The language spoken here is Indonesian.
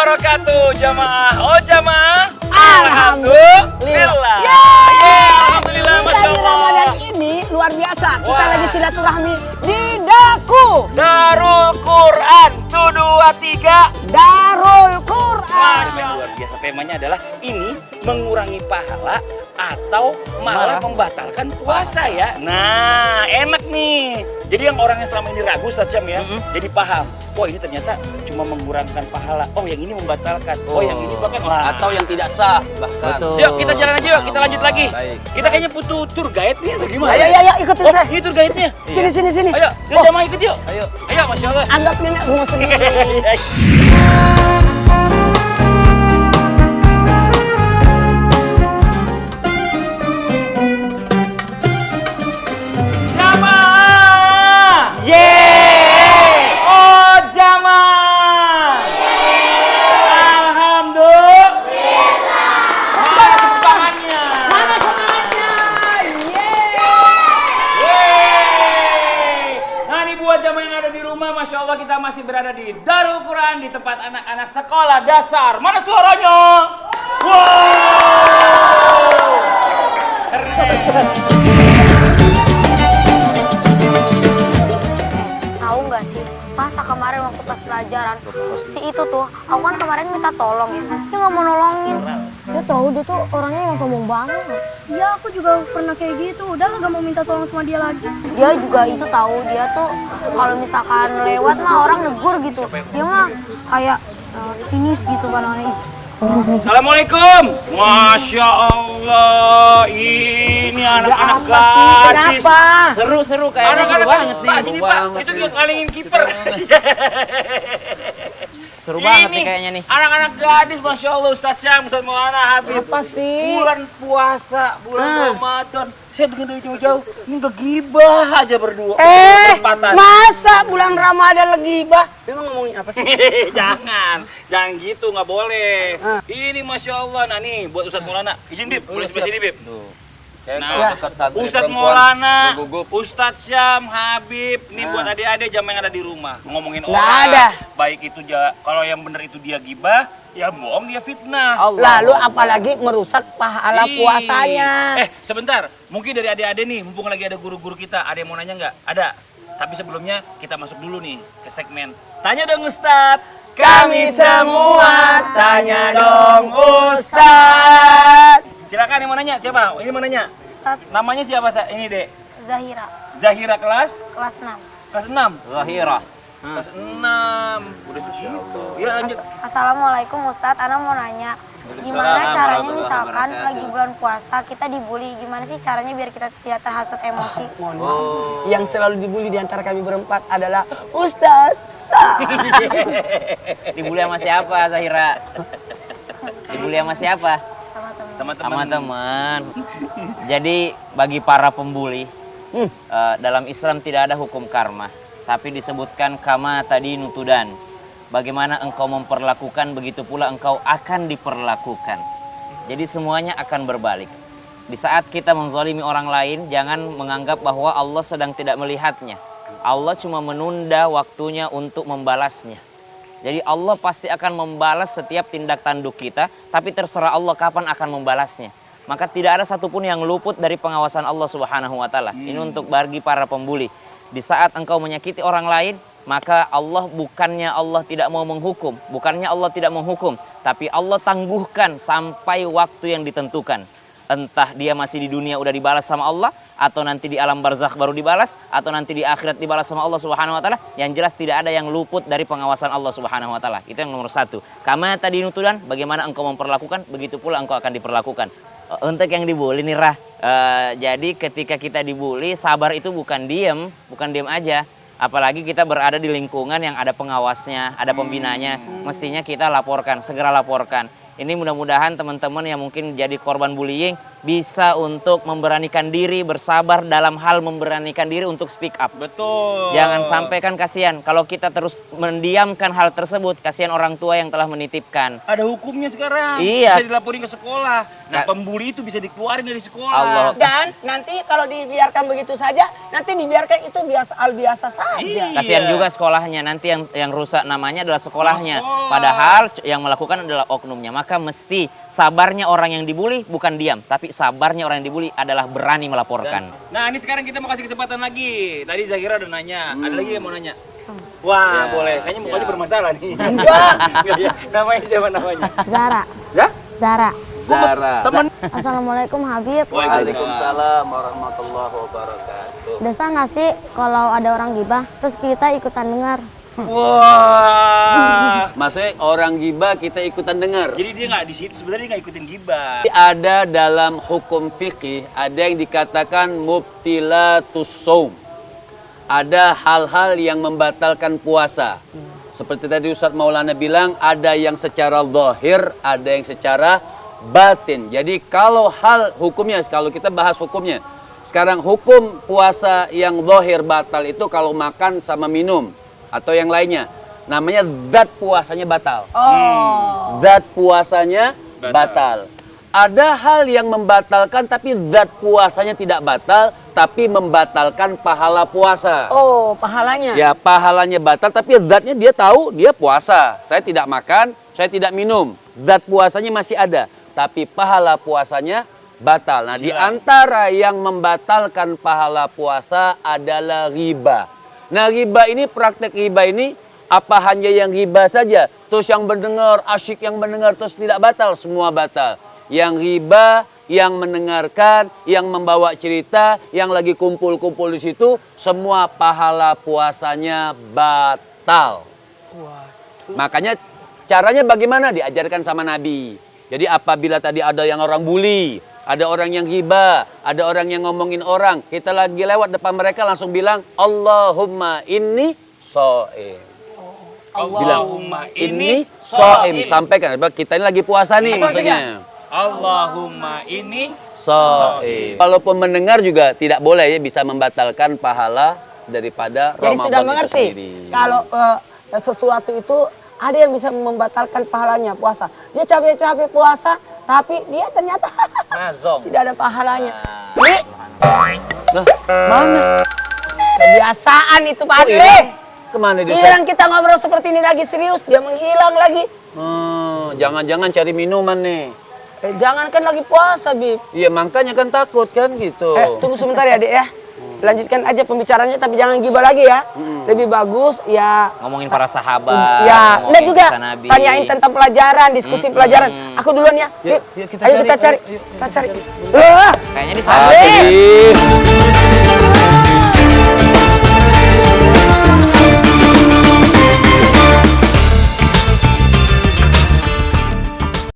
wabarakatuh, jamaah. Oh, jamaah. Alhamdulillah. Alhamdulillah, Kita Masya di Allah. Ramadan ini luar biasa. Kita Wah. lagi silaturahmi di Daku. Darul Quran 123. Darul Quran. Masya luar biasa. Temanya adalah ini mengurangi pahala atau malah membatalkan puasa ya. Nah, enak nih. Jadi yang orang yang selama ini ragu Ustaz Syam ya, jadi paham. Oh, ini ternyata cuma mengurangkan pahala. Oh, yang ini membatalkan. Oh, yang ini bahkan Atau yang tidak sah bahkan. Betul. Yuk kita jalan aja yuk, kita lanjut lagi. Baik. Kita kayaknya butuh tour guide nih atau gimana? Ayo, ikutin Oh, saya. ini tour guide-nya. Sini. Ayo, yuk jamaah ikut yuk. Ayo. Ayo, Masya Allah. Anggap nenek rumah sendiri. Jamaah! Oh, jamaah! Alhamdulillah! Mana sumbangannya? Mana semangatnya? Yeay! Nah, ini buat jamaah yang ada di rumah, Masya Allah kita masih berada di Darul Quran, di tempat anak-anak sekolah dasar. Mana suaranya? Wow! Keren! Tahu nggak sih, masa kemarin waktu pas pelajaran, si itu tuh, aku kan kemarin minta tolong ya, dia nggak mau nolongin. Dia tahu dia tuh orangnya yang sombong banget. Iya, aku juga pernah kayak gitu, udah nggak mau minta tolong sama dia lagi. Dia juga itu tahu, dia tuh kalau misalkan lewat mah orang negur gitu, dia mah kayak finish gitu kan orangnya. Assalamualaikum. Masya Allah, ini anak-anak gadis. Kenapa? Seru kayaknya seru banget nih. Pak, sini Pak, itu dia ngalingin kiper. Seru banget Ini nih kayaknya nih. anak-anak gadis, Masya Allah, Ustaz Syam, Ustaz Maulana Habib. Apa sih? Bulan puasa, bulan Ramadan. Saya dengar dari jauh-jauh, ini ngegibah aja berdua. Berempatan. Masa bulan Ramadan lagi bah? Memang ngomongin apa sih? jangan gitu, nggak boleh. Ini Masya Allah, nah nih buat Ustaz Maulana. Izin Bib, boleh sebelah sini Bib. Nah, Ustadz Maulana, Ustadz Syam, Habib, ini buat adik-adik jamaah yang ada di rumah. Ngomongin Nggak orang, ada. baik itu kalau yang benar itu dia gibah, ya bohong dia fitnah. Lalu apalagi merusak pahala Ih. puasanya. Sebentar, mungkin dari adik-adik nih, mumpung lagi ada guru-guru kita, ada yang mau nanya nggak? Ada. Tapi sebelumnya kita masuk dulu nih ke segmen Tanya Dong Ustadz. Kami semua tanya dong Ustadz. Silakan yang mau nanya, siapa? Ini mau nanya. Ustaz Namanya siapa? Ini Dek. Zahira, Zahira kelas kelas 6. kelas 6. Zahira. Kelas 6. Udah segitu. Ya lanjut. Assalamualaikum Ustadz, Ana mau nanya, gimana caranya misalkan lagi bulan puasa kita dibully, gimana sih caranya biar kita tidak terhasut emosi? Mohon maaf. Yang selalu dibully di antara kami berempat adalah Ustaz. Dibully sama siapa, Zahira? Dibully sama siapa? Sama temen. Sama Teman-teman. teman. Jadi bagi para pembuli, dalam Islam tidak ada hukum karma, tapi disebutkan kama tadi nutudan. Bagaimana engkau memperlakukan, begitu pula engkau akan diperlakukan. Jadi semuanya akan berbalik. Di saat kita menzalimi orang lain, jangan menganggap bahwa Allah sedang tidak melihatnya. Allah cuma menunda waktunya untuk membalasnya. Jadi Allah pasti akan membalas setiap tindak tanduk kita, tapi terserah Allah kapan akan membalasnya. Maka tidak ada satupun yang luput dari pengawasan Allah Subhanahu wa Ta'ala. Ini untuk bagi para pembuli. Di saat engkau menyakiti orang lain, maka Allah bukannya Allah tidak mau menghukum, bukannya Allah tidak menghukum, tapi Allah tangguhkan sampai waktu yang ditentukan. Entah dia masih di dunia udah dibalas sama Allah, atau nanti di alam barzakh baru dibalas, atau nanti di akhirat dibalas sama Allah Subhanahu wa Ta'ala. Yang jelas tidak ada yang luput dari pengawasan Allah Subhanahu wa Ta'ala. Itu yang nomor satu. Kama tadi nutudan, bagaimana engkau memperlakukan, begitu pula engkau akan diperlakukan. Untuk yang dibully nih Rah, jadi ketika kita dibully, sabar itu bukan diem aja. Apalagi kita berada di lingkungan yang ada pengawasnya, ada pembinanya, mestinya kita laporkan, segera laporkan. Ini mudah-mudahan teman-teman yang mungkin jadi korban bullying bisa untuk memberanikan diri, bersabar dalam hal memberanikan diri untuk speak up. Betul. Jangan sampai kan kasihan kalau kita terus mendiamkan hal tersebut, kasihan orang tua yang telah menitipkan. Ada hukumnya sekarang. Iya. Bisa dilaporin ke sekolah. Nah, pembuli itu bisa dikeluarin dari sekolah. Allah. Dan nanti kalau dibiarkan begitu saja, nanti dibiarkan itu biasa saja. Iya. Kasihan juga sekolahnya, nanti yang rusak namanya adalah sekolahnya. Sekolah. Padahal yang melakukan adalah oknumnya. Maka mesti sabarnya orang yang dibully bukan diam, tapi sabarnya orang yang dibully adalah berani melaporkan. Nah, ini sekarang kita mau kasih kesempatan lagi. Tadi Zahira udah nanya. Ada lagi yang mau nanya? Wah, boleh. Kayaknya mukanya bermasalah nih. Enggak. Namanya siapa namanya? Zara. Ya? Zara. Zara. Teman. Assalamualaikum Habib. Waalaikumsalam warahmatullahi wabarakatuh. Dosa nggak sih kalau ada orang gibah terus kita ikutan dengar? Wah. Maksudnya orang gibah kita ikutan dengar. Jadi dia nggak di situ, sebenarnya dia nggak ikutin gibah. Ada dalam hukum fikih ada yang dikatakan mubtilatus shaum. Ada hal-hal yang membatalkan puasa. Seperti tadi Ustadz Maulana bilang, ada yang secara zahir, ada yang secara batin. Jadi kalau hal hukumnya, kalau kita bahas hukumnya, sekarang hukum puasa yang zahir batal itu kalau makan sama minum atau yang lainnya, namanya zat puasanya batal. Zat puasanya batal. Ada hal yang membatalkan tapi zat puasanya tidak batal, tapi membatalkan pahala puasa. Oh, pahalanya. Ya, pahalanya batal tapi zatnya dia tahu dia puasa. Saya tidak makan, saya tidak minum. Zat puasanya masih ada, tapi pahala puasanya batal. Nah, di antara yang membatalkan pahala puasa adalah riba. Nah, riba ini, praktek riba ini, apa hanya yang riba saja? Terus yang mendengar, asyik yang mendengar, terus tidak batal? Semua batal. Yang riba, yang mendengarkan, yang membawa cerita, yang lagi kumpul-kumpul di situ, semua pahala puasanya batal. Makanya caranya bagaimana? Diajarkan sama Nabi. Jadi apabila tadi ada yang orang bully, ada orang yang riba, ada orang yang ngomongin orang, kita lagi lewat depan mereka langsung bilang, Allahumma inni shaim. Allahumma Ini shaim. Sampaikan, kita ini lagi puasa nih maksudnya. Allahumma ini Shaim. Walaupun mendengar juga tidak boleh ya, bisa membatalkan pahala daripada Jadi Ramadan sudah itu mengerti sendiri. kalau sesuatu itu ada yang bisa membatalkan pahalanya puasa. Dia capek-capek puasa, tapi dia ternyata tidak ada pahalanya. Ini Nah, mana? kebiasaan itu Pak Adli. Kemana dia? Hilang kita ngobrol seperti ini lagi serius, dia menghilang lagi. Jangan-jangan cari minuman nih. Jangan kan lagi puasa, Bib. Iya, makanya kan takut kan gitu. Tunggu sebentar ya, Dek ya. Lanjutkan aja pembicaranya tapi jangan gibah lagi ya. Lebih bagus ya. Ngomongin para sahabat. Ya, ngomongin dan juga kisah Nabi. tanyain tentang pelajaran, diskusi pelajaran. Aku duluan ya. Yuk, Yuk, kita ayo cari, kita cari. ayo, Kita cari. Kayaknya di sana. Adli.